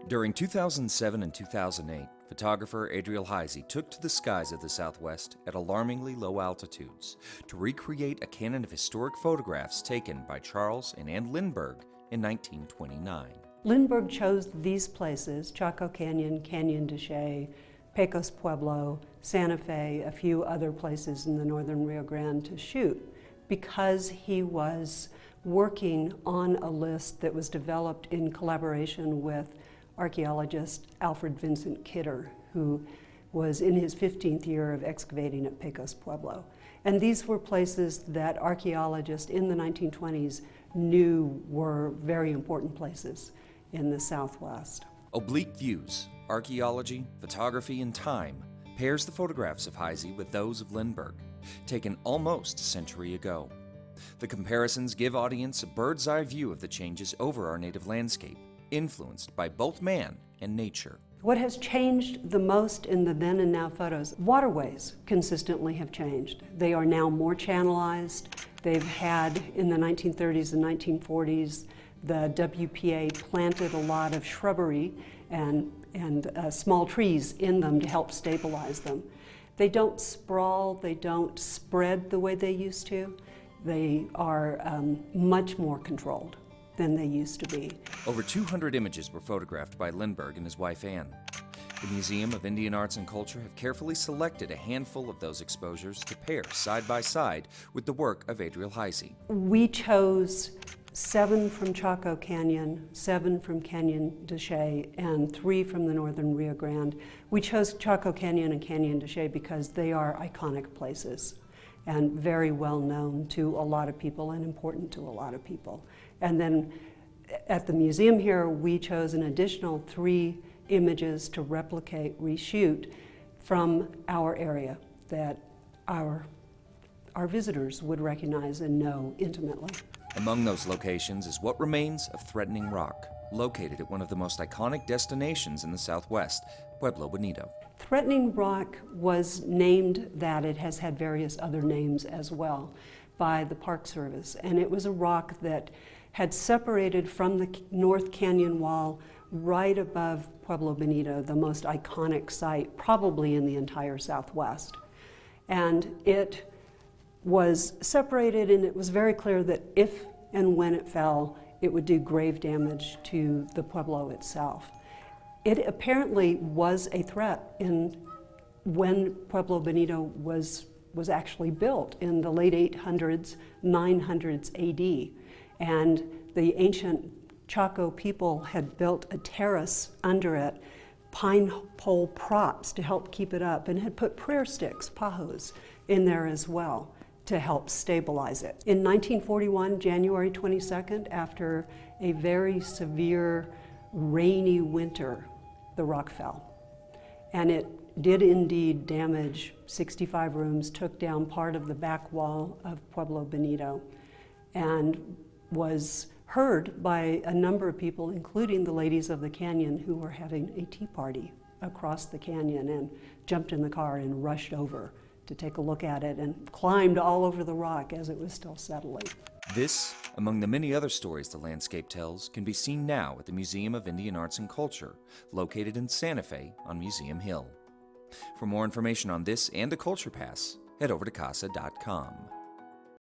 During 2007 and 2008, photographer Adriel Heisey took to the skies of the Southwest at alarmingly low altitudes to recreate a canon of historic photographs taken by Charles and Ann Lindbergh in 1929. Lindbergh chose these places, Chaco Canyon, Canyon de Chelly, Pecos Pueblo, Santa Fe, a few other places in the northern Rio Grande to shoot because he was working on a list that was developed in collaboration with archaeologist Alfred Vincent Kidder, who was in his 15th year of excavating at Pecos Pueblo. And these were places that archaeologists in the 1920s knew were very important places in the Southwest. Oblique Views, Archaeology, Photography, and Time pairs the photographs of Heisey with those of Lindbergh, taken almost a century ago. The comparisons give audience a bird's-eye view of the changes over our native landscape, influenced by both man and nature. What has changed the most in the then and now photos? Waterways consistently have changed. They are now more channelized. They've had, in the 1930s and 1940s, the WPA planted a lot of shrubbery and small trees in them to help stabilize them. They don't sprawl, they don't spread the way they used to. They are much more controlled than they used to be. Over 200 images were photographed by Lindbergh and his wife Ann. The Museum of Indian Arts and Culture have carefully selected a handful of those exposures to pair side by side with the work of Adriel Heisey. We chose 7 from Chaco Canyon, 7 from Canyon de Chelly, and 3 from the northern Rio Grande. We chose Chaco Canyon and Canyon de Chelly because they are iconic places and very well known to a lot of people and important to a lot of people. And then at the museum here, we chose an additional 3 images to replicate, reshoot from our area that our visitors would recognize and know intimately. Among those locations is what remains of Threatening Rock, located at one of the most iconic destinations in the Southwest, Pueblo Bonito. Threatening Rock was named that. It has had various other names as well by the Park Service, and it was a rock that had separated from the North Canyon Wall right above Pueblo Bonito, the most iconic site probably in the entire Southwest. And it was separated, and it was very clear that if and when it fell, it would do grave damage to the Pueblo itself. It apparently was a threat when Pueblo Bonito was actually built in the late 800s, 900s AD. And the ancient Chaco people had built a terrace under it, pine pole props to help keep it up, and had put prayer sticks, pahos, in there as well to help stabilize it. In 1941, January 22nd, after a very severe rainy winter, the rock fell. And it did indeed damage 65 rooms, took down part of the back wall of Pueblo Bonito, and was heard by a number of people, including the ladies of the canyon who were having a tea party across the canyon and jumped in the car and rushed over to take a look at it and climbed all over the rock as it was still settling. This, among the many other stories the landscape tells, can be seen now at the Museum of Indian Arts and Culture, located in Santa Fe on Museum Hill. For more information on this and the Culture Pass, head over to casa.com.